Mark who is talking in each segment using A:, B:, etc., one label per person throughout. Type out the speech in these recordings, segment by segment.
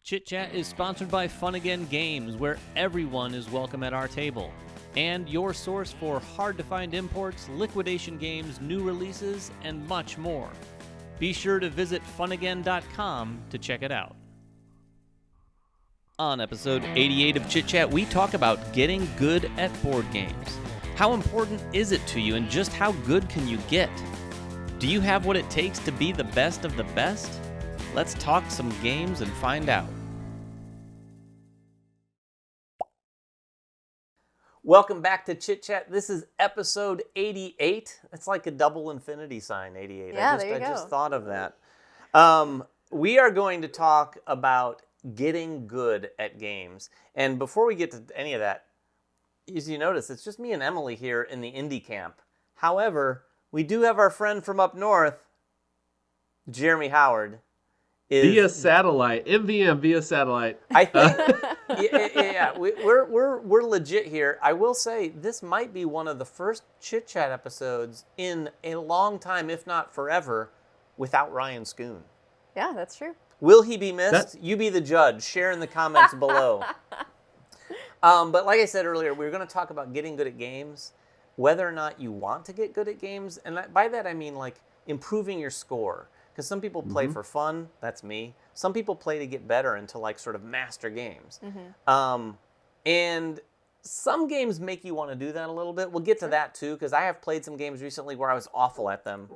A: Chit Chat is sponsored by Fun Again Games, where everyone is welcome at our table, and your source for hard-to-find imports, liquidation games, new releases, and much more. Be sure to visit funagain.com to check it out. On episode 88 of Chit Chat, we talk about getting good at board games. How important is it to you, and just how good can you get? Do you have what it takes to be the best of the best? Let's talk some games and find out. Welcome back to Chit Chat. This is episode 88. That's like a double infinity sign, 88.
B: Yeah,
A: I just thought of that. We are going to talk about getting good at games. And before we get to any of that, as you notice, it's just me and Emily here in the indie camp. However, we do have our friend from up north, Jeremy Howard.
C: Via satellite, MVM via satellite.
A: I think, yeah, we're legit here. I will say this might be one of the first Chit Chat episodes in a long time, if not forever, without Ryan Schoon.
B: Yeah, that's true.
A: Will he be missed? You be the judge. Share in the comments below. But like I said earlier, we're going to talk about getting good at games, whether or not you want to get good at games, and by that I mean like improving your score. Because some people play for fun, that's me. Some people play to get better and to like sort of master games. And some games make you want to do that a little bit. We'll get to that too, because I have played some games recently where I was awful at them,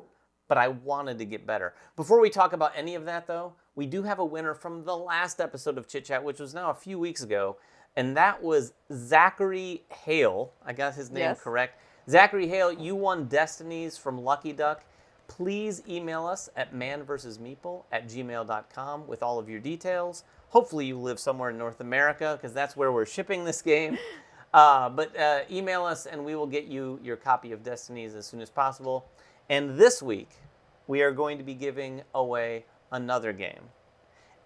A: but I wanted to get better. Before we talk about any of that though, we do have a winner from the last episode of Chit Chat, which was now a few weeks ago, and that was Zachary Hale. I got his name correct. Zachary Hale, you won Destinies from Lucky Duck. Please email us at manvsmeeple@gmail.com with all of your details. Hopefully you live somewhere in North America, because that's where we're shipping this game. But email us and we will get you your copy of Destinies as soon as possible. And this week, we are going to be giving away another game.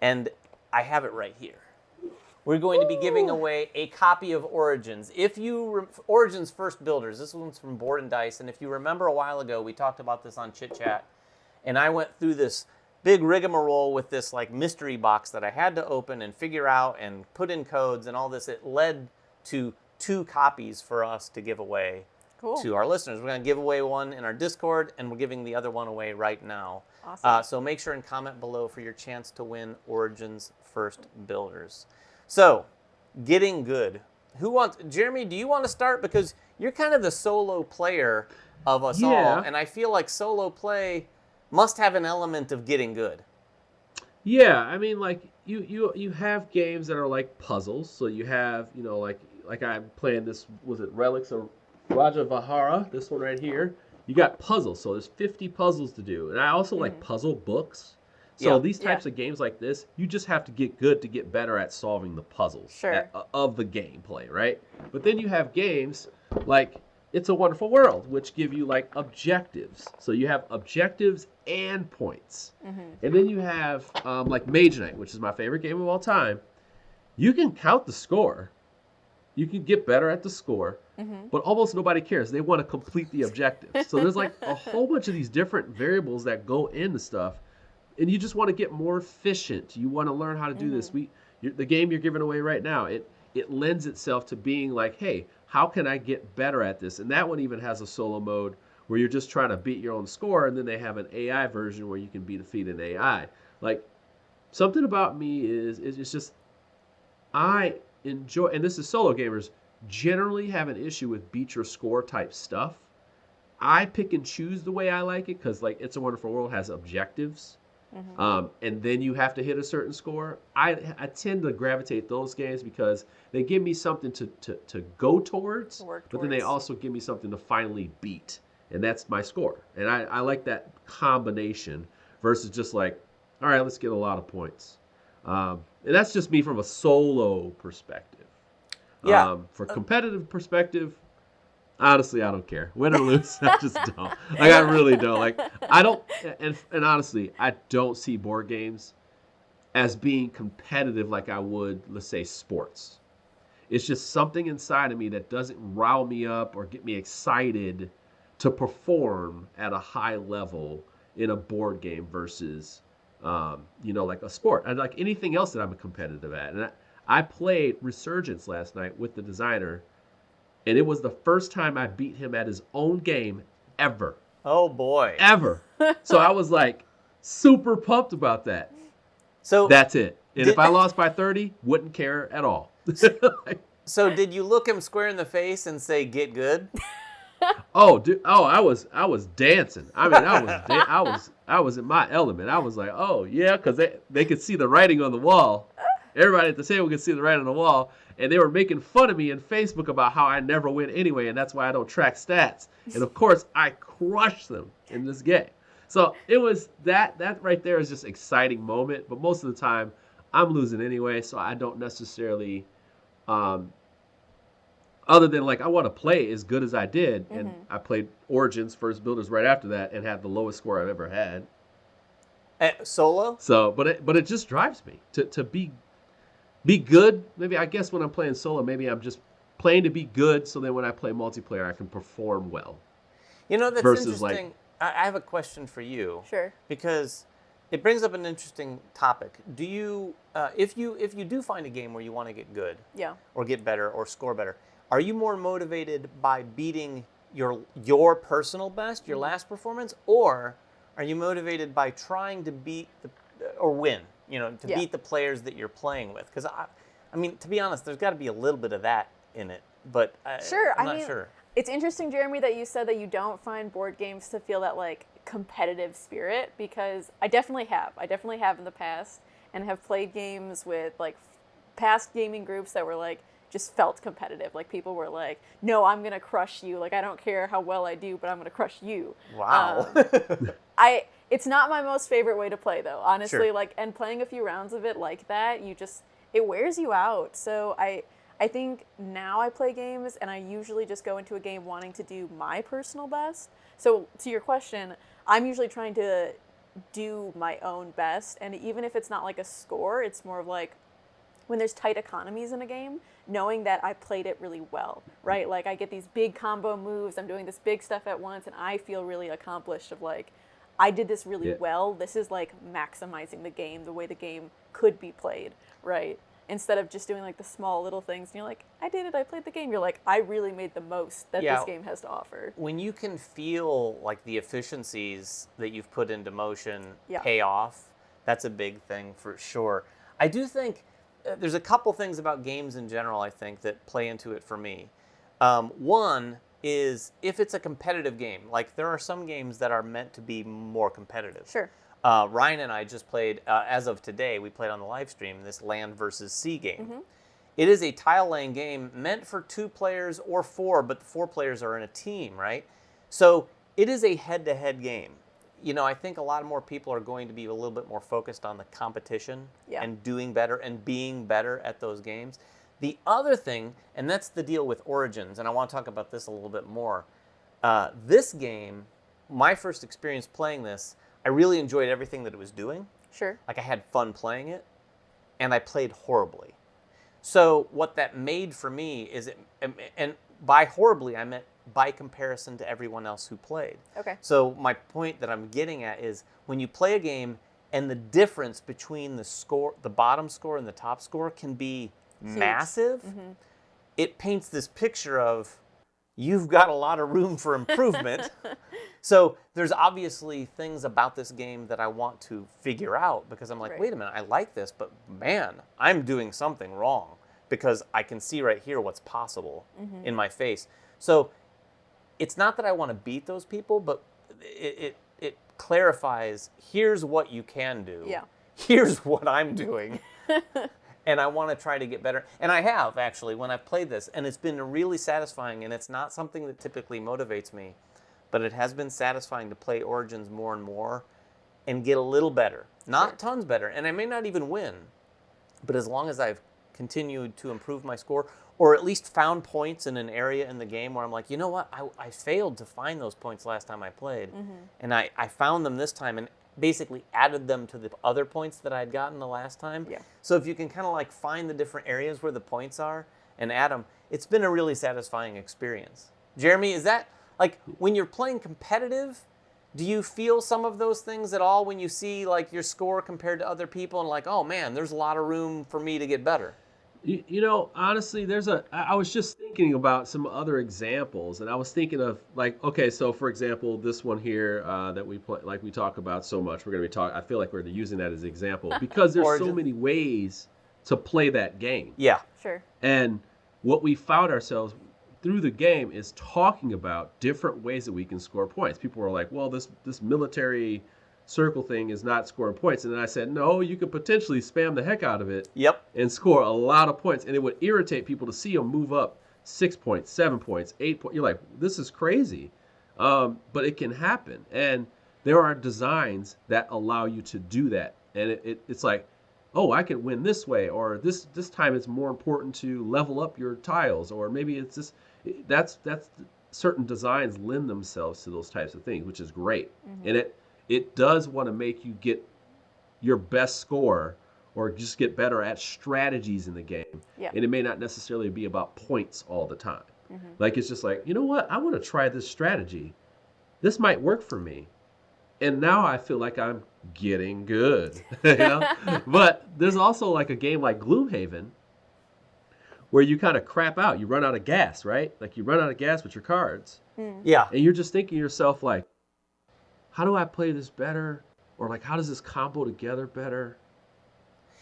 A: And I have it right here. We're going to be giving away a copy of Origins. Origins First Builders. This one's from Board and Dice. And if you remember a while ago, we talked about this on Chit Chat. And I went through this big rigmarole with this like mystery box that I had to open and figure out and put in codes and all this. It led to 2 copies for us to give away to our listeners. We're going to give away one in our Discord, and we're giving the other one away right now.
B: Awesome.
A: So make sure and comment below for your chance to win Origins First Builders. So, getting good. Jeremy, do you want to start? Because you're kind of the solo player of us all, and I feel like solo play must have an element of getting good.
C: Yeah, I mean, like, you have games that are like puzzles. So you have, like I'm playing this, was it Relics of Rajavahara, this one right here. You got puzzles, so there's 50 puzzles to do. And I also like puzzle books. So these types of games like this, you just have to get good to get better at solving the puzzles of the gameplay, right? But then you have games like It's a Wonderful World, which give you like objectives. So you have objectives and points. And then you have like Mage Knight, which is my favorite game of all time. You can count the score. You can get better at the score, but almost nobody cares. They want to complete the objective. So there's like a whole bunch of these different variables that go into stuff. And you just want to get more efficient. You want to learn how to do this. The game you're giving away right now, it lends itself to being like, hey, how can I get better at this? And that one even has a solo mode where you're just trying to beat your own score, and then they have an AI version where you can defeat an AI. Like, something about me is it's just, I enjoy, and this is solo gamers, generally have an issue with beat your score type stuff. I pick and choose the way I like it, because like It's a Wonderful World has objectives. And then you have to hit a certain score. I tend to gravitate those games because they give me something to go towards, but then they also give me something to finally beat. And that's my score. And I like that combination versus just like, all right, let's get a lot of points. And that's just me from a solo perspective. For competitive perspective, honestly, I don't care. Win or lose, I just don't. Like, I really don't. Like, I don't, and honestly, I don't see board games as being competitive like I would, let's say, sports. It's just something inside of me that doesn't rile me up or get me excited to perform at a high level in a board game versus like a sport. And like anything else that I'm competitive at. And I played Resurgence last night with the designer, and it was the first time I beat him at his own game ever.
A: Oh boy.
C: Ever. So I was like super pumped about that.
A: So
C: that's it. And if I lost by 30, wouldn't care at all.
A: So did you look him square in the face and say, "Get good"?
C: Oh, dude! Oh, I was dancing. I mean, I was in my element. I was like, oh yeah, because they could see the writing on the wall. Everybody at the table could see the writing on the wall, and they were making fun of me in Facebook about how I never win anyway, and that's why I don't track stats. And of course, I crushed them in this game. So it was that right there is just an exciting moment. But most of the time, I'm losing anyway, so I don't necessarily. Other than like I want to play as good as I did, and I played Origins First Builders right after that and had the lowest score I've ever had.
A: Solo?
C: So, but it just drives me to be good. Maybe I guess when I'm playing solo, maybe I'm just playing to be good, so then when I play multiplayer, I can perform well.
A: You know, that's
C: versus
A: interesting. I have a question for you.
B: Sure.
A: Because it brings up an interesting topic. Do you, if you do find a game where you want to get good, or get better, or score better, are you more motivated by beating your personal best, your last performance, or are you motivated by trying to beat or win? Beat the players that you're playing with? Because I mean, to be honest, there's got to be a little bit of that in it. But I'm not sure.
B: It's interesting, Jeremy, that you said that you don't find board games to feel that like competitive spirit, because I definitely have. I definitely have in the past, and have played games with like past gaming groups that were like just felt competitive. Like people were like, "No, I'm gonna crush you. Like I don't care how well I do, but I'm gonna crush you."
A: Wow.
B: It's not my most favorite way to play though, honestly.
A: Sure.
B: Like, and playing a few rounds of it like that, it wears you out. So I think now I play games and I usually just go into a game wanting to do my personal best. So to your question, I'm usually trying to do my own best. And even if it's not like a score, it's more of like when there's tight economies in a game, knowing that I played it really well, right? Like I get these big combo moves, I'm doing this big stuff at once, and I feel really accomplished of like, I did this really well. This is like maximizing the game, the way the game could be played, right? Instead of just doing like the small little things, and you're like, I did it, I played the game. You're like, I really made the most that this game has to offer.
A: When you can feel like the efficiencies that you've put into motion pay off, that's a big thing for sure. I do think there's a couple things about games in general, I think, that play into it for me. One is if it's a competitive game. Like there are some games that are meant to be more competitive.
B: Sure.
A: Ryan and I just played, as of today, we played on the live stream, this Land versus Sea game. It is a tile-laying game meant for 2 players or 4, but the 4 players are in a team, right? So it is a head-to-head game. I think a lot more people are going to be a little bit more focused on the competition and doing better and being better at those games. The other thing, and that's the deal with Origins, and I want to talk about this a little bit more. This game, my first experience playing this, I really enjoyed everything that it was doing.
B: Sure.
A: Like I had fun playing it, and I played horribly. So what that made for me is, and by horribly, I meant by comparison to everyone else who played.
B: Okay.
A: So my point that I'm getting at is when you play a game and the difference between the score, the bottom score and the top score can be massive, it paints this picture of you've got a lot of room for improvement. So there's obviously things about this game that I want to figure out because I'm like, wait a minute, I like this, but man, I'm doing something wrong because I can see right here what's possible in my face. So it's not that I want to beat those people, but it clarifies, here's what you can do.
B: Yeah.
A: Here's what I'm doing. And I want to try to get better. And I have, actually, when I've played this. And it's been really satisfying. And it's not something that typically motivates me. But it has been satisfying to play Origins more and more and get a little better. Not tons better. And I may not even win. But as long as I've continued to improve my score, or at least found points in an area in the game where I'm like, you know what? I failed to find those points last time I played. And I found them this time. And basically added them to the other points that I'd gotten the last time.
B: Yeah.
A: So if you can kind of like find the different areas where the points are and add them, it's been a really satisfying experience. Jeremy, is that like when you're playing competitive, Do you feel some of those things at all when you see like your score compared to other people and like, oh man, there's a lot of room for me to get better?
C: You know, honestly, I was just thinking about some other examples, and I was thinking of like, okay, so for example, this one here that we play, like we talk about so much, we're going to be talking. I feel like we're using that as an example because there's so
A: Origin.
C: many ways to play that game,
A: Yeah.
B: Sure.
C: and what we found ourselves through the game is talking about different ways that we can score points. People were like, well, this military circle thing is not scoring points. And then I said, no, you could potentially spam the heck out of it
A: Yep.
C: and score a lot of points. And it would irritate people to see them move up 6 points, 7 points, 8 points. You're like, this is crazy. But it can happen. And there are designs that allow you to do that. And it's like, oh, I can win this way, or this time it's more important to level up your tiles, or maybe it's this. That's certain designs lend themselves to those types of things, which is great. And it does want to make you get your best score or just get better at strategies in the game.
B: Yeah.
C: And it may not necessarily be about points all the time. Like it's just like, you know what? I want to try this strategy. This might work for me. And now I feel like I'm getting good. You know? But there's also like a game like Gloomhaven where you kind of crap out. You run out of gas, right? Like you run out of gas with your cards.
A: Yeah.
C: And you're just thinking to yourself like, how do I play this better? Or like, how does this combo together better?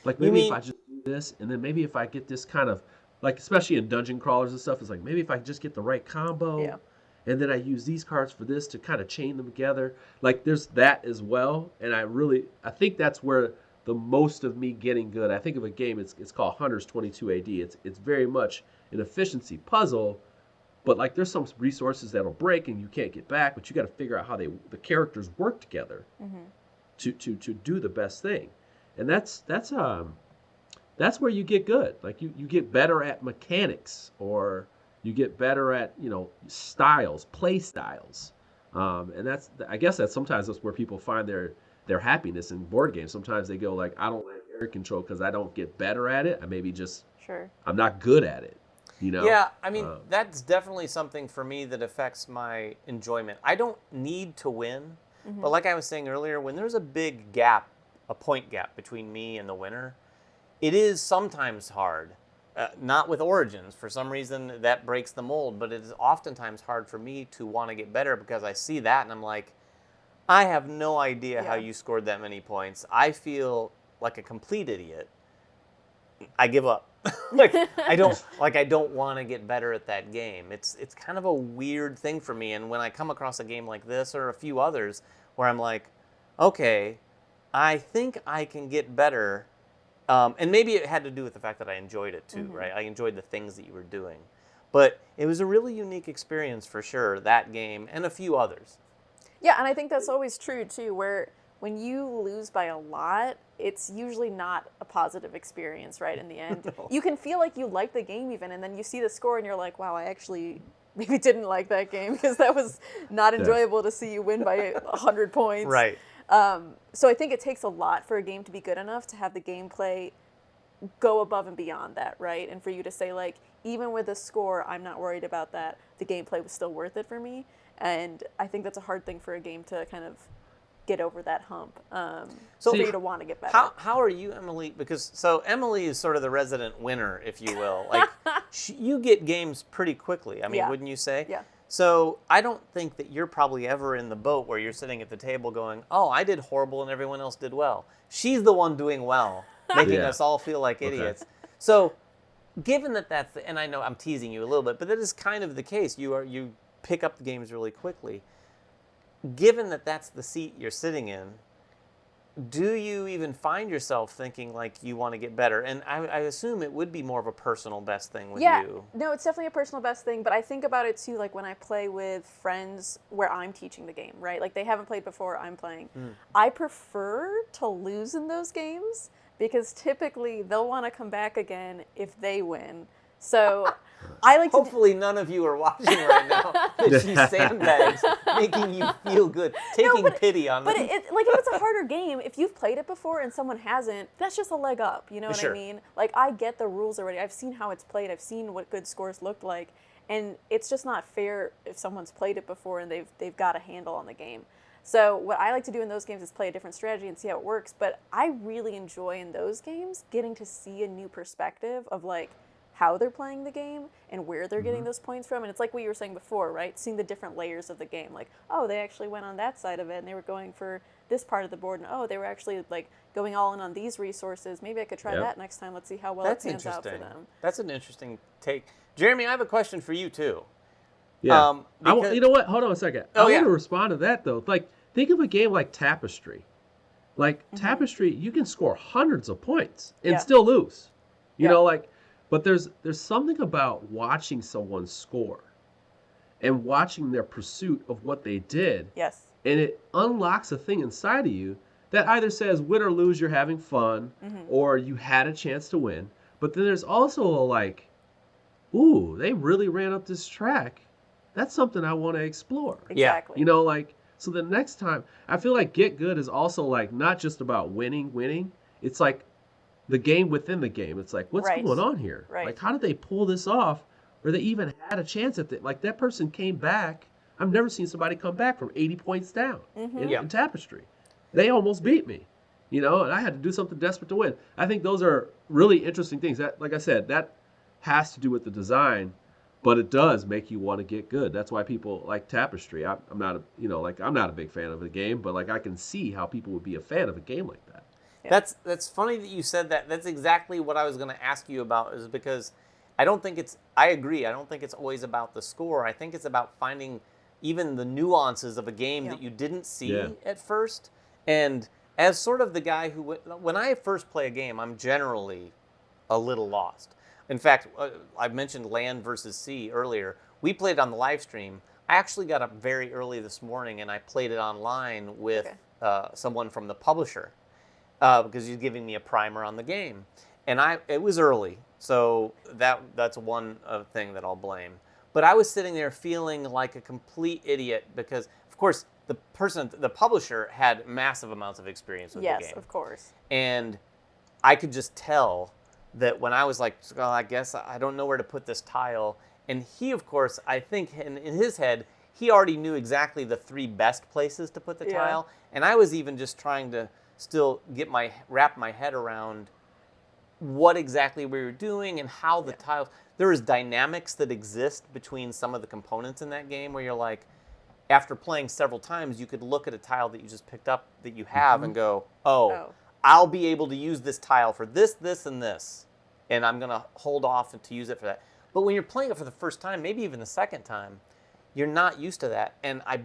C: Like maybe if I just do this, and then maybe if I get this kind of, like especially in dungeon crawlers and stuff, it's like maybe if I just get the right combo, and then I use these cards for this to kind of chain them together. Like there's that as well. And I think that's where the most of me getting good. I think of a game, it's called Hunters 22 AD. It's very much an efficiency puzzle, but like there's some resources that'll break and you can't get back, but you got to figure out how the characters work together to do the best thing. And that's where you get good. Like you get better at mechanics, or you get better at, styles, play styles. And I guess sometimes that's where people find their happiness in board games. Sometimes they go like, I don't like area control because I don't get better at it. I maybe just, I'm not good at it.
A: Yeah, I mean, that's definitely something for me that affects my enjoyment. I don't need to win, but like I was saying earlier, when there's a big gap, a point gap between me and the winner, it is sometimes hard. Not with Origins. For some reason, that breaks the mold, but it is oftentimes hard for me to want to get better because I see that and I'm like, I have no idea how you scored that many points. I feel like a complete idiot. I give up. I don't want to get better at that game. It's kind of a weird thing for me. And when I come across a game like this or a few others where I'm like, okay, I think I can get better. And maybe it had to do with the fact that I enjoyed it too, right? I enjoyed the things that you were doing. But it was a really unique experience for sure, that game and a few others.
B: Yeah, and I think that's always true too, where when you lose by a lot, it's usually not a positive experience, right, in the end.
A: No.
B: You can feel like you like the game even, and then you see the score and you're like, wow, I actually maybe didn't like that game because that was not enjoyable to see you win by 100 points.
A: Right.
B: So I think it takes a lot for a game to be good enough to have the gameplay go above and beyond that, right? And for you to say, like, even with a score, I'm not worried about that. The gameplay was still worth it for me. And I think that's a hard thing for a game to kind of get over that hump. So for you to want to get better.
A: How are you, Emily? Because Emily is sort of the resident winner, if you will. Like you get games pretty quickly. I mean, wouldn't you say?
B: Yeah.
A: So I don't think that you're probably ever in the boat where you're sitting at the table going, "Oh, I did horrible and everyone else did well." She's the one doing well, making us all feel like idiots. So, given that that's and I know I'm teasing you a little bit, but that is kind of the case. You pick up the games really quickly. Given that that's the seat you're sitting in, do you even find yourself thinking like you want to get better? And I assume it would be more of a personal best thing with you.
B: No, it's definitely a personal best thing, but I think about it too, like when I play with friends where I'm teaching the game, right? Like they haven't played before, I'm playing. I prefer to lose in those games because typically they'll want to come back again if they win. So I like
A: Hopefully none of you are watching right now that she sandbags, making you feel good, taking pity on them.
B: But like if it's a harder game, if you've played it before and someone hasn't, that's just a leg up. You know what I mean? Like I get the rules already. I've seen how it's played. I've seen what good scores looked like, and it's just not fair if someone's played it before and they've got a handle on the game. So what I like to do in those games is play a different strategy and see how it works. But I really enjoy in those games getting to see a new perspective of like how they're playing the game and where they're getting those points from. And it's like what you were saying before, right? Seeing the different layers of the game. Like, oh, they actually went on that side of it and they were going for this part of the board. And oh, they were actually like going all in on these resources. Maybe I could try that next time. Let's see how well it pans out for them.
A: That's an interesting take. Jeremy, I have a question for you too.
C: Yeah. You know what? Hold on a second. I want to respond to that though. Like, think of a game like Tapestry. Like Tapestry, you can score hundreds of points and still lose. You know, like, but there's something about watching someone score and watching their pursuit of what they did.
B: Yes.
C: And it unlocks a thing inside of you that either says win or lose, you're having fun, or you had a chance to win. But then there's also a like, ooh, they really ran up this track. That's something I want to explore.
B: Exactly.
C: You know, like, so the next time, I feel like Get Good is also like not just about winning. It's like the game within the game. It's like, what's going on here?
B: Right.
C: Like, how did they pull this off? Or they even had a chance at it? Like, that person came back. I've never seen somebody come back from 80 points down in Tapestry. They almost beat me, you know, and I had to do something desperate to win. I think those are really interesting things. That, like I said, that has to do with the design, but it does make you want to get good. That's why people like Tapestry. I'm not a big fan of the game, but like I can see how people would be a fan of a game like that.
A: Yeah. That's funny that you said that. That's exactly what I was going to ask you about, is because I agree. I don't think it's always about the score. I think it's about finding even the nuances of a game that you didn't see at first. And as sort of the guy who, when I first play a game, I'm generally a little lost. In fact, I mentioned Land versus Sea earlier. We played it on the live stream. I actually got up very early this morning and I played it online with someone from the publisher because he's giving me a primer on the game. And it was early, so that's one thing that I'll blame. But I was sitting there feeling like a complete idiot because, of course, the publisher had massive amounts of experience with the game.
B: Yes, of course.
A: And I could just tell that when I was like, well, I guess I don't know where to put this tile. And he, of course, I think in his head, he already knew exactly the 3 best places to put the tile. And I was even just trying to still wrap my head around what exactly we were doing and how the tiles. There is dynamics that exist between some of the components in that game where you're like, after playing several times, you could look at a tile that you just picked up that you have and go, oh, I'll be able to use this tile for this, this, and this. And I'm going to hold off to use it for that. But when you're playing it for the first time, maybe even the second time, you're not used to that. And I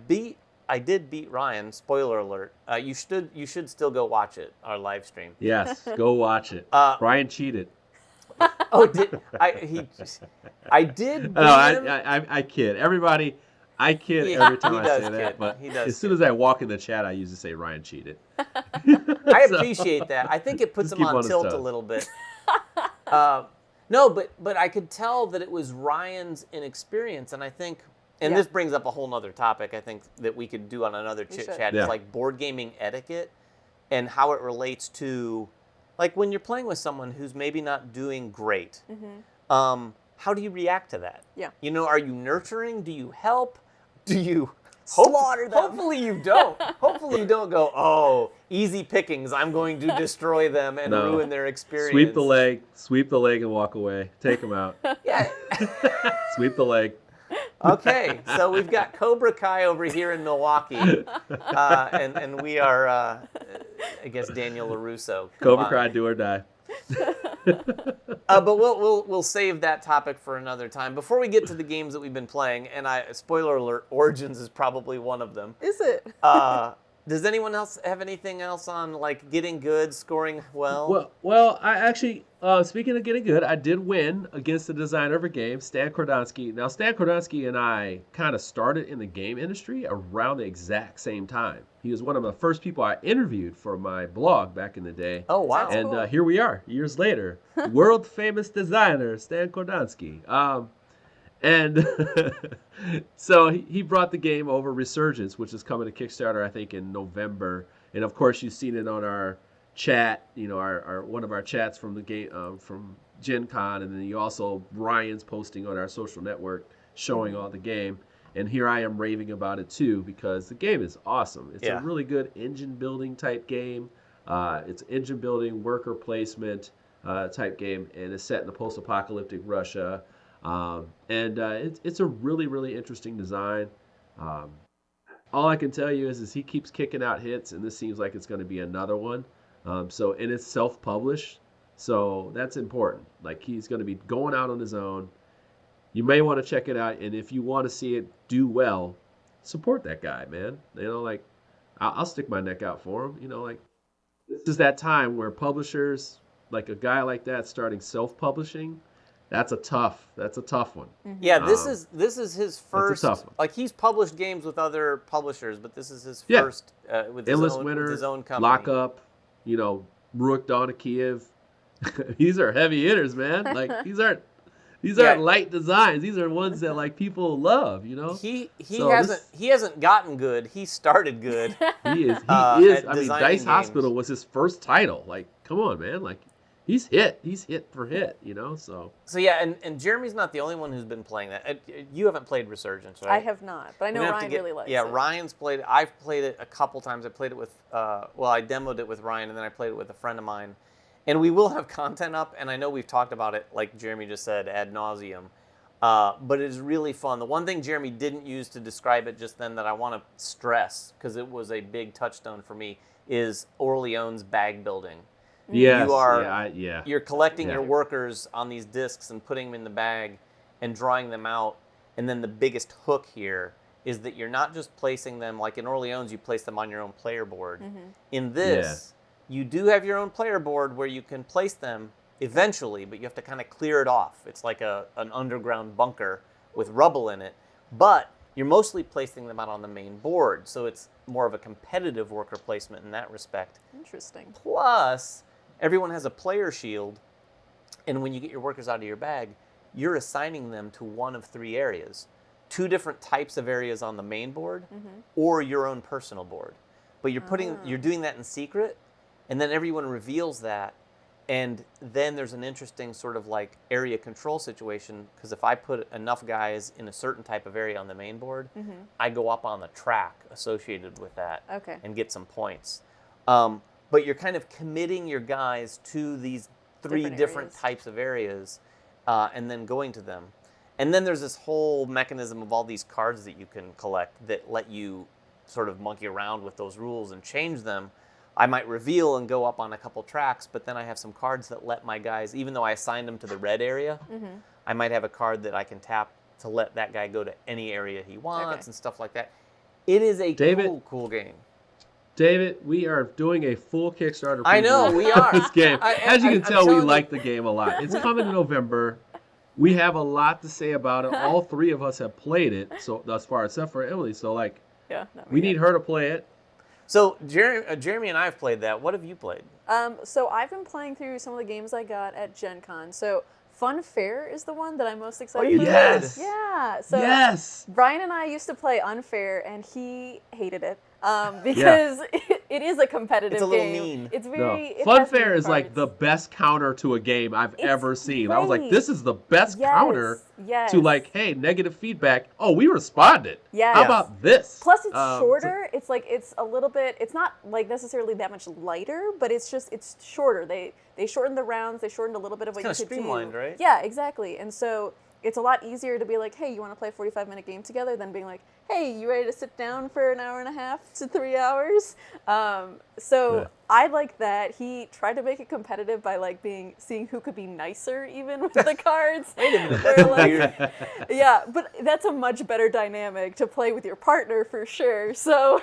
A: did beat Ryan, spoiler alert. You should still go watch it, our live stream.
C: Yes, go watch it. Ryan cheated.
A: Oh, I did beat him?
C: I kid. Everybody, I kid every time I say that. But as soon as I walk in the chat, I usually say Ryan cheated.
A: I appreciate that. I think it puts him on tilt a little bit. No, but I could tell that it was Ryan's inexperience, and I think, and this brings up a whole nother topic I think that we could do on another Chit Chat. It's like board gaming etiquette and how it relates to, like when you're playing with someone who's maybe not doing great. How do you react to that?
B: Yeah.
A: You know, are you nurturing? Do you help? Do you
B: slaughter them?
A: Hopefully you don't. Hopefully you don't go, oh, easy pickings. I'm going to destroy them and ruin their experience.
C: Sweep the leg and walk away. Take them out.
A: Yeah.
C: Sweep the leg.
A: Okay, so we've got Cobra Kai over here in Milwaukee, and we are, I guess, Daniel LaRusso.
C: Cobra Kai, do or die.
A: But we'll save that topic for another time. Before we get to the games that we've been playing, and spoiler alert, Origins is probably one of them.
B: Is it?
A: Does anyone else have anything else on like getting good, scoring well?
C: Well, I actually, speaking of getting good, I did win against the designer of a game, Stan Kordonsky. Now, Stan Kordonsky and I kind of started in the game industry around the exact same time. He was one of the first people I interviewed for my blog back in the day.
A: Oh, wow.
C: And
B: cool.
C: Here we are, years later. World famous designer, Stan Kordonsky. And so he brought the game over, Resurgence, which is coming to Kickstarter, I think, in November. And of course, you've seen it on our chat, you know, our one of our chats from the game, from Gen Con. And then you also, Ryan's posting on our social network showing all the game. And here I am raving about it too because the game is awesome. It's
A: Yeah.
C: a really good engine building type game. It's engine building, worker placement type game, and it's set in the post-apocalyptic Russia. It's a really, really interesting design. Um, all I can tell you is he keeps kicking out hits, and this seems like it's going to be another one. And it's self-published, so that's important. Like he's going to be going out on his own. You may want to check it out, and if you want to see it do well, support that guy, man. Like I'll stick my neck out for him. Like this is that time where publishers, like a guy like that, starting self-publishing. That's a tough one.
B: Mm-hmm.
A: Yeah, this is his first.
C: That's a tough one.
A: Like he's published games with other publishers, but this is his
C: Yeah.
A: first with
C: Endless
A: with
C: Winter,
A: his own company.
C: Lock Up, Rurik Dawn of Kiev. These are heavy hitters, man. Like these aren't light designs. These are ones that like people love.
A: He
C: So
A: hasn't gotten good. He started good.
C: He is.
A: At
C: I mean,
A: designing
C: Dice
A: games.
C: Hospital was his first title. Like, come on, man. Like, he's hit for hit. So.
A: So yeah, and Jeremy's not the only one who's been playing that. You haven't played Resurgence, right?
B: I have not, but I know
A: We're gonna have
B: Ryan
A: to get-
B: really likes
A: Yeah,
B: it.
A: Ryan's played it. I've played it a couple times. I played it with, I demoed it with Ryan, and then I played it with a friend of mine. And we will have content up, and I know we've talked about it, like Jeremy just said, ad nauseum. But it is really fun. The one thing Jeremy didn't use to describe it just then that I want to stress, because it was a big touchstone for me, is Orleans bag building.
C: Yes.
A: You are-
C: Yeah.
A: You're collecting
C: Yeah.
A: your workers on these discs and putting them in the bag and drawing them out. And then the biggest hook here is that you're not just placing them, like in Orleans, you place them on your own player board.
B: Mm-hmm.
A: In this, you do have your own player board where you can place them eventually, but you have to kind of clear it off. It's like an underground bunker with rubble in it. But you're mostly placing them out on the main board, so it's more of a competitive worker placement in that respect.
B: Interesting.
A: Plus, everyone has a player shield, and when you get your workers out of your bag, you're assigning them to one of three areas. 2 different types of areas on the main board, or your own personal board. But you're doing that in secret, and then everyone reveals that, and then there's an interesting sort of like area control situation, because if I put enough guys in a certain type of area on the main board, I go up on the track associated with that
B: Okay.
A: and get some points. But you're kind of committing your guys to these 3 different
B: areas.
A: types of areas and then going to them. And then there's this whole mechanism of all these cards that you can collect that let you sort of monkey around with those rules and change them. I might reveal and go up on a couple tracks, but then I have some cards that let my guys, even though I assigned them to the red area, I might have a card that I can tap to let that guy go to any area he wants and stuff like that. It is a cool game.
C: David, we are doing a full Kickstarter.
A: I know, we are.
C: This game. As you can tell, we
A: telling
C: like the game a lot. It's coming in November. We have a lot to say about it. All 3 of us have played it so thus far, except for Emily. So, like,
B: Yeah. No,
C: we need her to play it.
A: So Jeremy and I have played that. What have you played?
B: So I've been playing through some of the games I got at Gen Con. So Fun Fair is the one that I'm most excited
A: you
B: for.
A: did?
C: Yes.
B: Yeah. So
C: Yes.
B: Brian and I used to play Unfair, and he hated it because it is a competitive
A: It's a little
B: game.
A: mean.
B: It's
C: No.
B: very. it
C: Fun
B: has mean
C: Fair is like
B: cards.
C: the best counter to a game I've
B: It's
C: ever seen. I was like,
B: great.
C: this is the best counter
B: Yes.
C: to like, hey, negative feedback. Oh, we responded.
B: Yes.
C: How about this?
B: Plus, it's
C: So-
B: shorter. It's like it's a little bit. It's not like necessarily that much lighter, but it's shorter. They shortened the rounds. They shortened a little bit of what you
A: kinda
B: could do.
A: streamlined, right?
B: Yeah, exactly. And so it's a lot easier to be like, hey, you want to play a 45-minute game together, than being like, hey, you ready to sit down for an hour and a half to 3 hours? So
C: Yeah.
B: I like that. He tried to make it competitive by like seeing who could be nicer even with the cards.
A: Wait a minute,
B: Where,
A: that's
B: like,
A: weird.
B: yeah, but that's a much better dynamic to play with your partner for sure. So,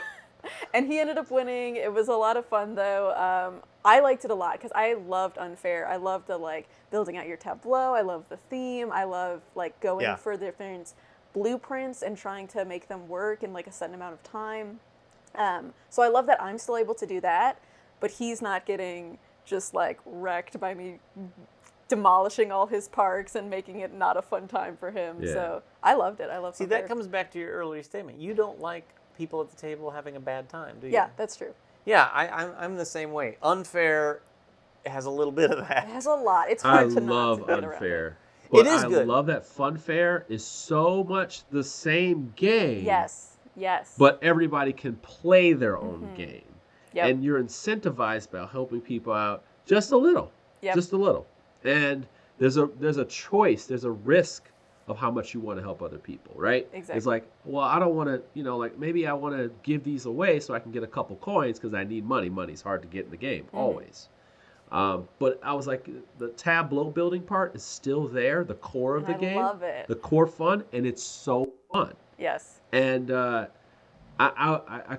B: and he ended up winning. It was a lot of fun though. I liked it a lot because I loved Unfair. I loved the like building out your tableau. I love the theme. I love like going for different blueprints and trying to make them work in like a certain amount of time. So I love that I'm still able to do that, but he's not getting just like wrecked by me demolishing all his parks and making it not a fun time for him.
C: Yeah.
B: So I loved it. I love
A: See,
B: Unfair.
A: that comes back to your earlier statement. You don't like people at the table having a bad time, do you?
B: Yeah, that's true.
A: Yeah, I'm the same way. Unfair has a little bit of
B: It
A: that.
B: has a lot. It's
C: I
B: hard to
C: love
B: not to get around
C: Unfair.
B: it.
C: But
A: It is
C: I
A: good.
C: love that Fun Fair is so much the same game.
B: Yes.
C: But everybody can play their own game.
B: Yep.
C: And you're incentivized by helping people out just a little.
B: Yep.
C: Just a little. And there's a choice, there's a risk of how much you want to help other people, right?
B: Exactly.
C: It's like, well, I don't want to, like maybe I want to give these away so I can get a couple coins because I need money. Money's hard to get in the game, always. But I was like, the tableau building part is still there, the core of the game. I
B: love it.
C: The core fun, and it's so fun.
B: Yes.
C: And I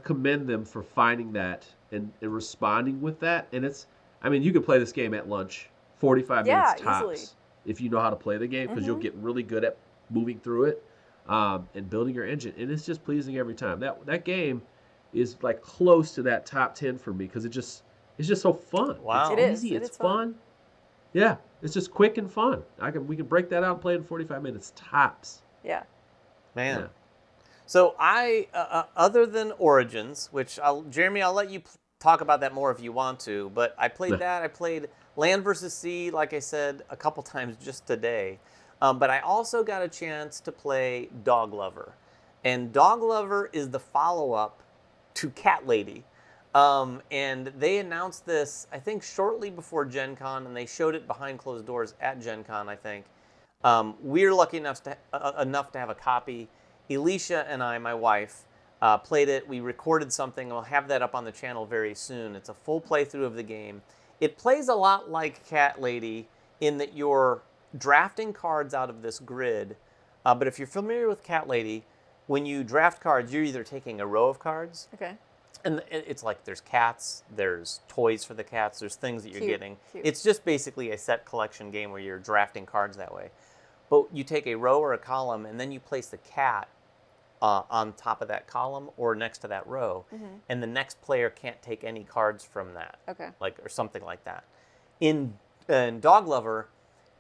C: commend them for finding that and responding with that. And you can play this game at lunch, 45 minutes tops,
B: easily.
C: if you know how to play the game, because you'll get really good at moving through it and building your engine. And it's just pleasing every time. That game is like close to that top 10 for me because it's just so fun.
A: Wow.
C: It's easy. It's fun. Yeah, it's just quick and fun. We can break that out and play it in 45 minutes tops.
B: Yeah.
A: Man.
C: Yeah.
A: So I, other than Origins, which Jeremy, I'll let you talk about that more if you want to, but I played that. I played Land vs. Sea, like I said, a couple times just today. But I also got a chance to play Dog Lover. And Dog Lover is the follow-up to Cat Lady. And they announced this, I think, shortly before Gen Con, and they showed it behind closed doors at Gen Con, I think. We're lucky enough to have a copy. Elisha and I, my wife, played it. We recorded something. We'll have that up on the channel very soon. It's a full playthrough of the game. It plays a lot like Cat Lady in that you're drafting cards out of this grid. But if you're familiar with Cat Lady, when you draft cards, you're either taking a row of cards.
B: Okay.
A: And it's like there's cats, there's toys for the cats, there's things that you're getting.
B: Cute.
A: It's just basically a set collection game where you're drafting cards that way. But you take a row or a column, and then you place the cat on top of that column or next to that row, and the next player can't take any cards from that.
B: Okay.
A: Or something like that. In Dog Lover,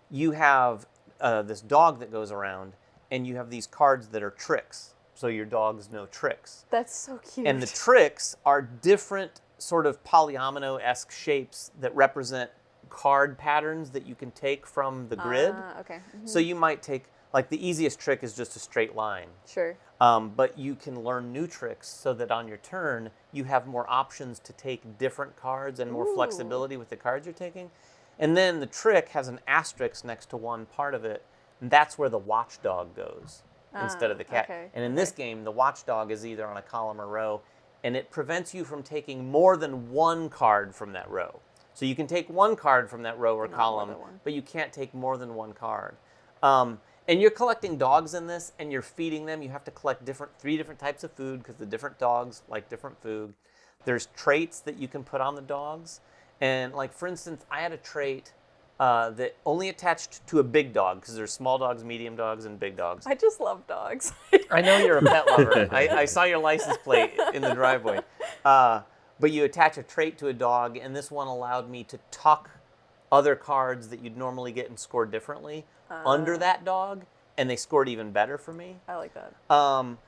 A: you have this dog that goes around, and you have these cards that are tricks. So your dogs know tricks.
B: That's so cute.
A: And the tricks are different sort of polyomino-esque shapes that represent card patterns that you can take from the grid.
B: Okay.
A: So you might take, like the easiest trick is just a straight line.
B: Sure.
A: But you can learn new tricks so that on your turn, you have more options to take different cards and more flexibility with the cards you're taking. And then the trick has an asterisk next to one part of it, and that's where the watchdog goes instead of the cat.
B: Okay.
A: And in this game, the watchdog is either on a column or row, and it prevents you from taking more than one card from that row. So you can take one card from that row or column, but you can't take more than one card. And you're collecting dogs in this, and you're feeding them. You have to collect three different types of food because the different dogs like different food. There's traits that you can put on the dogs. And like, for instance, I had a trait that only attached to a big dog because there's small dogs, medium dogs, and big dogs.
B: I just love dogs.
A: I know you're a pet lover. I saw your license plate in the driveway. But you attach a trait to a dog, and this one allowed me to tuck other cards that you'd normally get and score differently under that dog, and they scored even better for me.
B: I like that.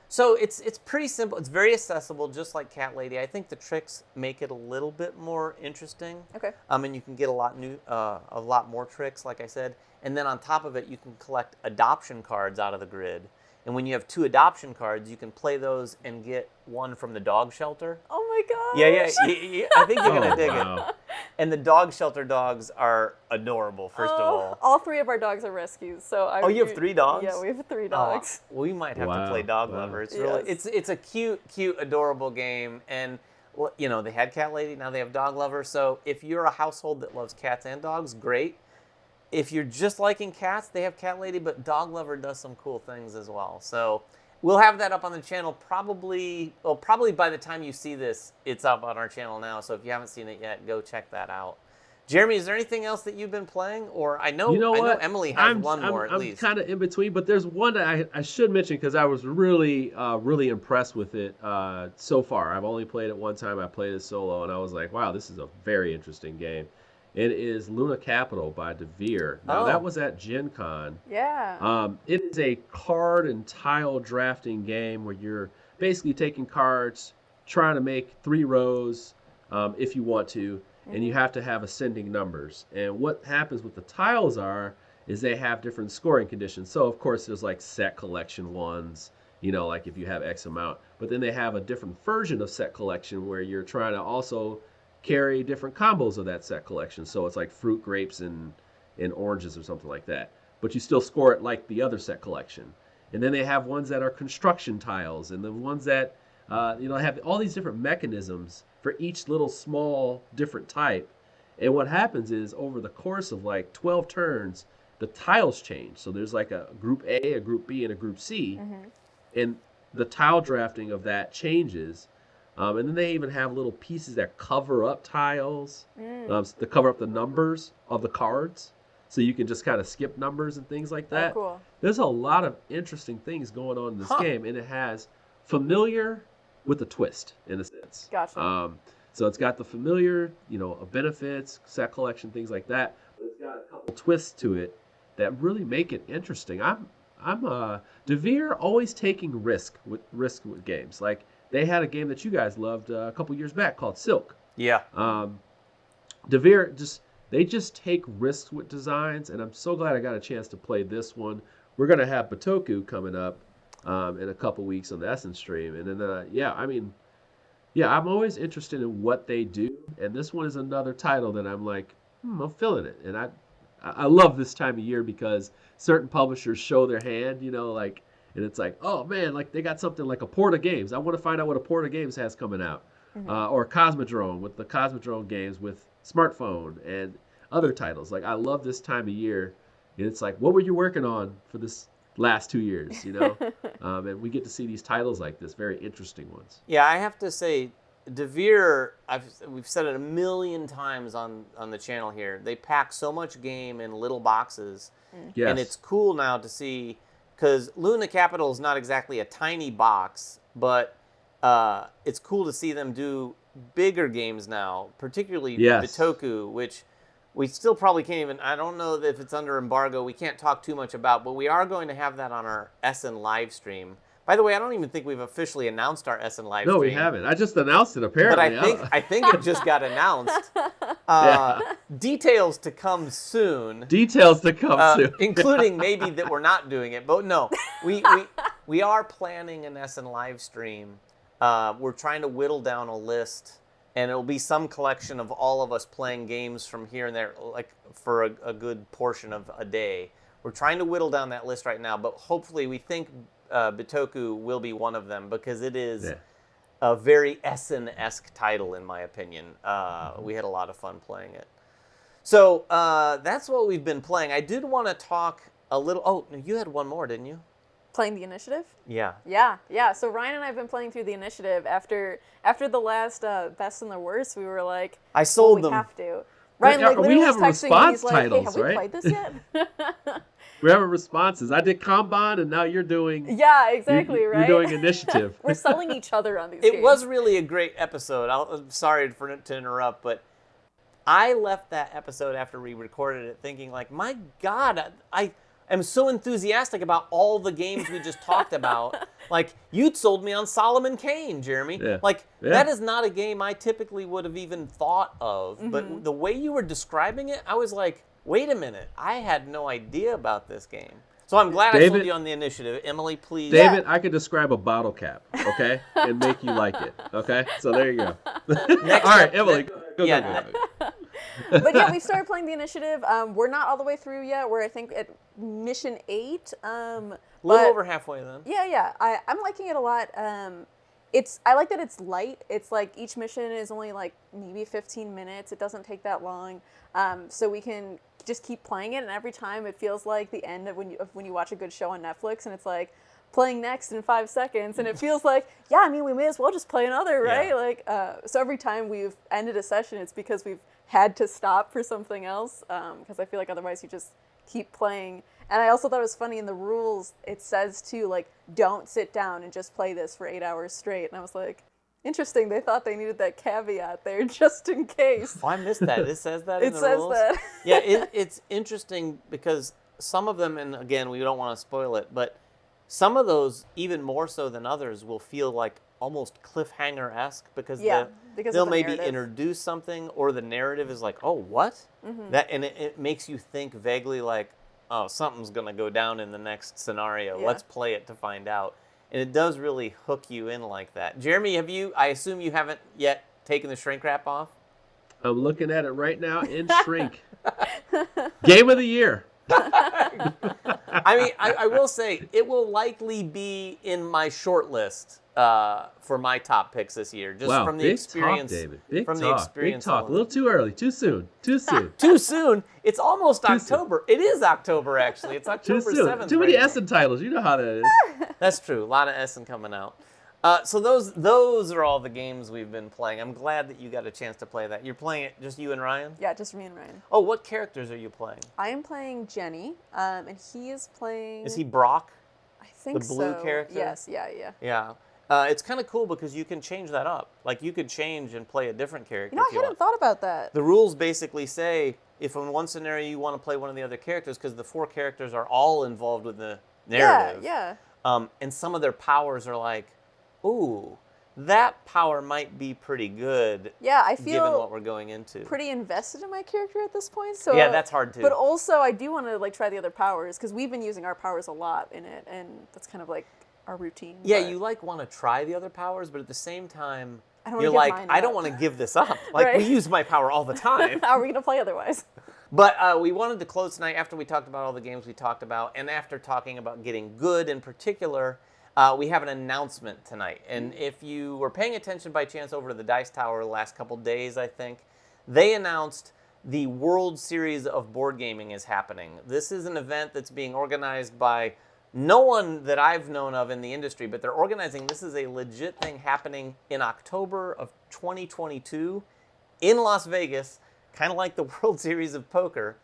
A: So it's pretty simple. It's very accessible, just like Cat Lady. I think the tricks make it a little bit more interesting.
B: Okay.
A: And you can get a lot more tricks, like I said. And then on top of it, you can collect adoption cards out of the grid. And when you have 2 adoption cards, you can play those and get one from the dog shelter.
B: Oh my gosh.
A: Yeah. I think you're going to dig it. And the dog shelter dogs are adorable, first of all.
B: All 3 of our dogs are rescues. So
A: you have 3 dogs?
B: Yeah, we have 3 dogs.
A: We might have to play Dog Lover. It's really it's a cute, adorable game. And they had Cat Lady, now they have Dog Lover. So if you're a household that loves cats and dogs, great. If you're just liking cats, they have Cat Lady, but Dog Lover does some cool things as well. So we'll have that up on the channel probably by the time you see this, it's up on our channel now. So if you haven't seen it yet, go check that out. Jeremy, is there anything else that you've been playing? Or I know Emily has one more at least.
C: I'm kind of in between, but there's one that I should mention because I was really impressed with it so far. I've only played it one time. I played it solo, and I was like, wow, this is a very interesting game. It is Luna Capital by DeVere. Now, that was at Gen Con.
B: Yeah.
C: It is a card and tile drafting game where you're basically taking cards, trying to make 3 rows if you want to, and you have to have ascending numbers. And what happens with the tiles is they have different scoring conditions. So of course there's like set collection ones, like if you have X amount. But then they have a different version of set collection where you're trying to also carry different combos of that set collection. So it's like fruit, grapes, and oranges or something like that. But you still score it like the other set collection. And then they have ones that are construction tiles, and the ones that have all these different mechanisms for each little small different type. And what happens is over the course of like 12 turns, the tiles change. So there's like a group A, a group B, and a group C.
B: Mm-hmm.
C: And the tile drafting of that changes. And then they even have little pieces that cover up tiles, to cover up the numbers of the cards. So you can just kind of skip numbers and things like that.
B: Oh, cool.
C: There's a lot of interesting things going on in this game. And it has familiar with a twist, in a sense.
B: Gotcha.
C: So it's got the familiar, benefits, set collection, things like that. But it's got a couple twists to it that really make it interesting. I'm DeVere always taking risk with games. Like they had a game that you guys loved a couple years back called Silk.
A: Yeah.
C: DeVere they just take risks with designs, and I'm so glad I got a chance to play this one. We're gonna have Bitoku coming up in a couple weeks on the Essence stream, and then I'm always interested in what they do, and this one is another title that I'm like, I'm feeling it, and I love this time of year because certain publishers show their hand, and it's like, oh man, like they got something like a Porta Games. I want to find out what a Porta Games has coming out, or Cosmodrome with the Cosmodrome games with smartphone and other titles. Like I love this time of year, and it's like, what were you working on for this last 2 years? And we get to see these titles like this, very interesting ones.
A: Yeah, I have to say, DeVere, we've said it a million times on the channel here. They pack so much game in little boxes,
C: Yes.
A: and it's cool now to see, because Luna Capital is not exactly a tiny box, but it's cool to see them do bigger games now, particularly Bitoku, which we still probably can't even, I don't know if it's under embargo, we can't talk too much about, but we are going to have that on our Essen live stream. By the way, I don't even think we've officially announced our Essen live stream.
C: No, we haven't. I just announced it, apparently.
A: But I think it just got announced. Details to come soon.
C: Details to come soon.
A: Including maybe that we're not doing it. But no, we are planning an Essen live stream. We're trying to whittle down a list, and it'll be some collection of all of us playing games from here and there, like for a good portion of a day. We're trying to whittle down that list right now, but hopefully we think Bitoku will be one of them because it is a very Essen-esque title, in my opinion. We had a lot of fun playing it. So that's what we've been playing. I did want to talk a little... Oh, you had one more, didn't you?
B: Playing the initiative?
A: Yeah.
B: Yeah. So Ryan and I have been playing through the initiative. After the last best and the worst, we were like,
A: I sold them.
B: We have to. Ryan literally
C: we have
B: was texting me. He's like,
C: titles,
B: hey, have we played this yet?
C: We have responses. I did Kanban, and now you're doing...
B: Yeah, exactly, right?
C: You're doing initiative.
B: We're selling each other on these games.
A: It was really a great episode. I'm sorry to interrupt, but I left that episode after we recorded it thinking, like, my God, I am so enthusiastic about all the games we just talked about. Like, you'd sold me on Solomon Kane, Jeremy.
C: Yeah.
A: Like, that is not a game I typically would have even thought of. Mm-hmm. But the way you were describing it, I was like, wait a minute, I had no idea about this game. So I'm glad I sold you on the initiative. Emily, please.
C: David, I could describe a bottle cap, okay, and make you like it, okay? So there you go. All right, Emily, go.
B: But yeah, we started playing the initiative. We're not all the way through yet. We're, I think, at mission 8.
A: A little over halfway then.
B: Yeah. I'm liking it a lot. I like that it's light. It's like each mission is only like maybe 15 minutes. It doesn't take that long. So we can just keep playing it, and every time it feels like the end of when you watch a good show on Netflix, and it's like playing next in 5 seconds, and it feels like, yeah, I mean, we may as well just play another, right? Yeah. Like, so every time we've ended a session, it's because we've had to stop for something else, because I feel like otherwise you just keep playing. And I also thought it was funny in the rules, it says too, like, don't sit down and just play this for 8 hours straight. And I was like, interesting, they thought they needed that caveat there just in case.
A: Oh, I missed that. It says that in the rules?
B: It says that.
A: Yeah, it's interesting because some of them, and again, we don't want to spoil it, but some of those, even more so than others, will feel like almost cliffhanger-esque because they'll maybe introduce something, or the narrative is like, oh, what? Mm-hmm. And it makes you think vaguely like, oh, something's going to go down in the next scenario.
B: Yeah.
A: Let's play it to find out. And it does really hook you in like that. Jeremy, I assume you haven't yet taken the shrink wrap off?
C: I'm looking at it right now in shrink. Game of the year.
A: I mean, I will say it will likely be in my short list for my top picks this year, just
C: Wow,
A: from the
C: big
A: experience.
C: talk, David. Big
A: from
C: talk.
A: the experience.
C: Big talk. A little too early. Too soon. Too soon.
A: Too soon. It's almost
C: Too
A: October. It is October actually. It's
C: Too
A: October
C: soon.
A: 7th.
C: Too many
A: right now.
C: Essen titles. You know how that is.
A: That's true. A lot of Essen coming out. So those are all the games we've been playing. I'm glad that you got a chance to play that. You're playing it just you and Ryan?
B: Yeah, just me and Ryan.
A: Oh, what characters are you playing?
B: I am playing Jenny, and he is playing...
A: Is he Brock?
B: I think
A: the blue
B: so.
A: character?
B: Yes, yeah.
A: Yeah. It's kind of cool because you can change that up. Like, you could change and play a different character
B: You know,
A: if
B: I
A: you
B: hadn't
A: want.
B: thought about that.
A: The rules basically say if in one scenario you want to play one of the other characters, because the 4 characters are all involved with the narrative.
B: Yeah.
A: And some of their powers are like, ooh, that power might be pretty good.
B: Yeah, I
A: given
B: feel
A: what we're going into.
B: pretty invested in my character at this point. So
A: Yeah, that's hard too.
B: But also, I do want to like try the other powers because we've been using our powers a lot in it, and that's kind of like our routine.
A: Yeah,
B: but
A: you like want to try the other powers, but at the same time,
B: I don't wanna
A: you're
B: give
A: like,
B: mine
A: I don't
B: up.
A: want to give this up. Like,
B: Right.
A: we use my power all the time.
B: How are we gonna play otherwise?
A: But we wanted to close tonight after we talked about all the games we talked about, and after talking about getting good in particular. We have an announcement tonight. And if you were paying attention by chance over to the Dice Tower the last couple days, I think, they announced the World Series of Board Gaming is happening. This is an event that's being organized by no one that I've known of in the industry, but they're organizing, this is a legit thing happening in October of 2022 in Las Vegas, kind of like the World Series of Poker.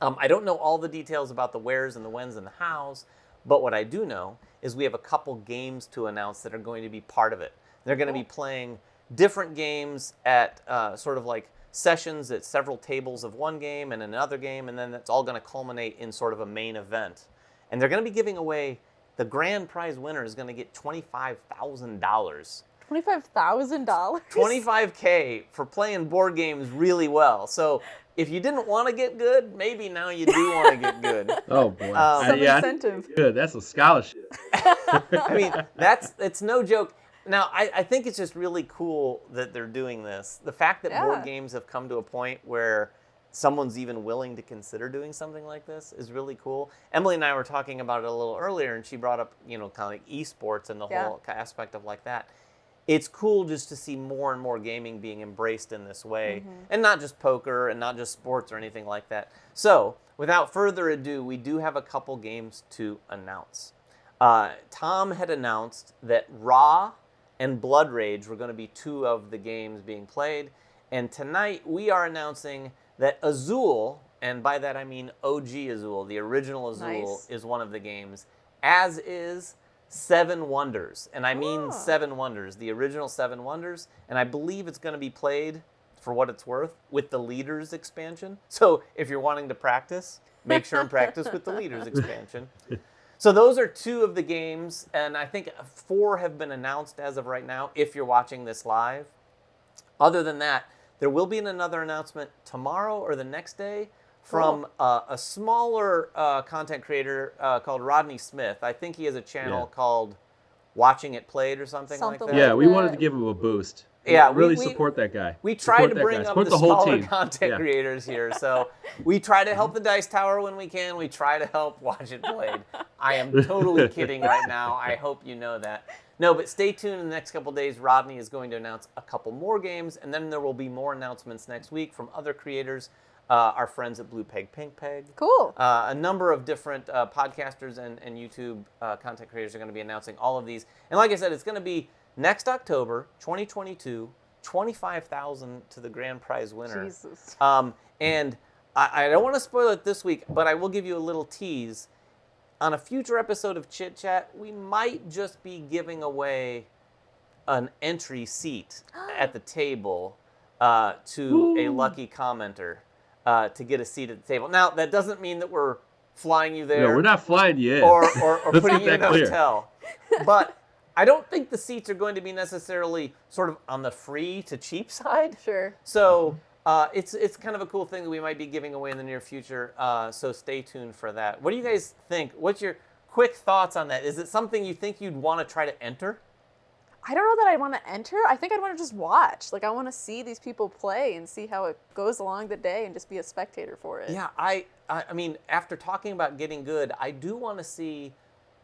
A: I don't know all the details about the wheres and the whens and the hows, but what I do know is we have a couple games to announce that are going to be part of it. They're going to be playing different games at sort of like sessions at several tables of one game and another game, and then that's all going to culminate in sort of a main event. And they're going to be giving away, the grand prize winner is going to get $25,000.
B: $25,000.
A: $25K for playing board games really well. So if you didn't want to get good, maybe now you do want to get good.
C: Oh boy.
B: Some
C: I
B: incentive.
C: need good. That's a scholarship.
A: I mean, it's no joke. Now, I think it's just really cool that they're doing this. The fact that board
B: Yeah.
A: games have come to a point where someone's even willing to consider doing something like this is really cool. Emily and I were talking about it a little earlier, and she brought up, kind of like esports and the whole aspect of like that. It's cool just to see more and more gaming being embraced in this way, and not just poker and not just sports or anything like that. So, without further ado, we do have a couple games to announce. Tom had announced that Raw and Blood Rage were going to be 2 of the games being played, and tonight we are announcing that Azul, and by that I mean OG Azul, the original Azul,
B: Nice.
A: is one of the games, as is 7 Wonders. And I mean 7 Wonders, the original 7 Wonders, and I believe it's going to be played, for what it's worth, with the Leaders expansion. So if you're wanting to practice, make sure and practice with the Leaders expansion. So those are 2 of the games, and I think 4 have been announced as of right now, if you're watching this live. Other than that, there will be another announcement tomorrow or the next day from a smaller content creator called Rodney Smith. I think he has a channel called Watching It Played or something like
B: Something
A: that.
C: Yeah, we
B: that.
C: wanted to give him a boost.
A: Yeah,
C: really
A: we
C: support that guy.
A: We try
C: Support
A: to
C: that
A: bring
C: guy.
A: up
C: Support
A: the
C: whole
A: smaller
C: team.
A: content
C: Yeah.
A: creators here. So we try to help the Dice Tower when we can. We try to help Watch It Played. I am totally kidding right now. I hope you know that. No, but stay tuned in the next couple days. Rodney is going to announce a couple more games, and then there will be more announcements next week from other creators, our friends at Blue Peg, Pink Peg.
B: Cool.
A: A number of different podcasters and YouTube content creators are going to be announcing all of these. And like I said, it's going to be next October, 2022, $25,000 to the grand prize winner.
B: Jesus.
A: And I don't want to spoil it this week, but I will give you a little tease. On a future episode of Chit Chat, we might just be giving away an entry seat at the table to a lucky commenter to get a seat at the table. Now, that doesn't mean that we're flying you there.
C: No, we're not flying you in.
A: Or
C: Let's
A: putting
C: get
A: you in
C: that
A: a
C: clear.
A: hotel. But I don't think the seats are going to be necessarily sort of on the free to cheap side.
B: Sure.
A: So It's kind of a cool thing that we might be giving away in the near future. So stay tuned for that. What do you guys think? What's your quick thoughts on that? Is it something you think you'd want to try to enter?
B: I don't know that I'd want to enter. I think I'd want to just watch. Like, I want to see these people play and see how it goes along the day and just be a spectator for it.
A: Yeah, I mean, after talking about getting good, I do want to see,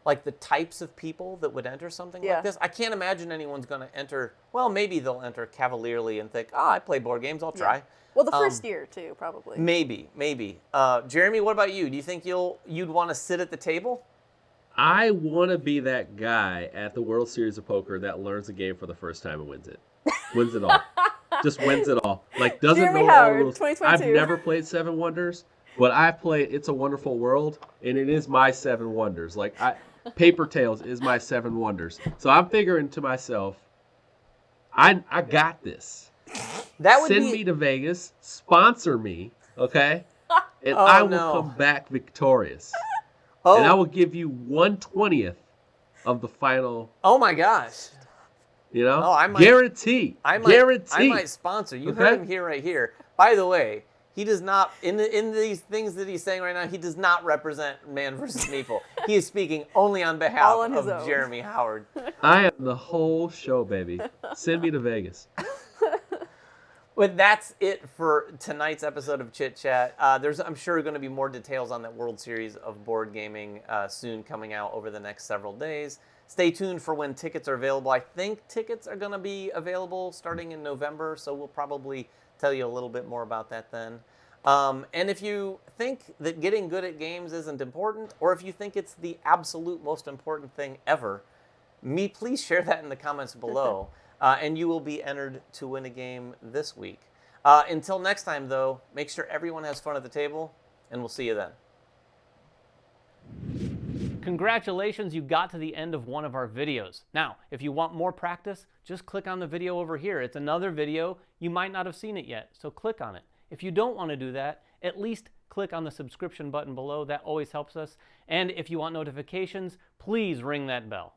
A: like, the types of people that would enter something like this. I can't imagine anyone's going to enter, well, maybe they'll enter cavalierly and think, I play board games, I'll try.
B: Well, the first year, too, probably.
A: Maybe. Jeremy, what about you? Do you think you'd want to sit at the table?
C: I want to be that guy at the World Series of Poker that learns the game for the first time and wins it. Wins it all. Just wins it all. Like, doesn't
B: Jeremy
C: know all
B: Howard,
C: the rules.
B: 2022.
C: I've never played Seven Wonders, but I've played It's a Wonderful World, and it is my Seven Wonders. Like, Paper Tales is my Seven Wonders. So I'm figuring to myself, I got this. Send me to Vegas, sponsor me, okay? And I will come back victorious. And I will give you 1/20th of the final.
A: Oh my gosh!
C: You know,
A: I might,
C: guarantee.
A: I might sponsor. You heard him here, right here. By the way, he does not in these things that he's saying right now. He does not represent Man vs. Meeple. He is speaking only on behalf of Jeremy Howard.
C: I am the whole show, baby. Send me to Vegas.
A: But that's it for tonight's episode of Chit Chat. There's, I'm sure, going to be more details on that World Series of Board Gaming soon coming out over the next several days. Stay tuned for when tickets are available. I think tickets are going to be available starting in November, so we'll probably tell you a little bit more about that then. And if you think that getting good at games isn't important, or if you think it's the absolute most important thing ever, please share that in the comments below. And you will be entered to win a game this week. Until next time, though, make sure everyone has fun at the table, and we'll see you then. Congratulations, you got to the end of one of our videos. Now, if you want more practice, just click on the video over here. It's another video. You might not have seen it yet, so click on it. If you don't want to do that, at least click on the subscription button below. That always helps us. And if you want notifications, please ring that bell.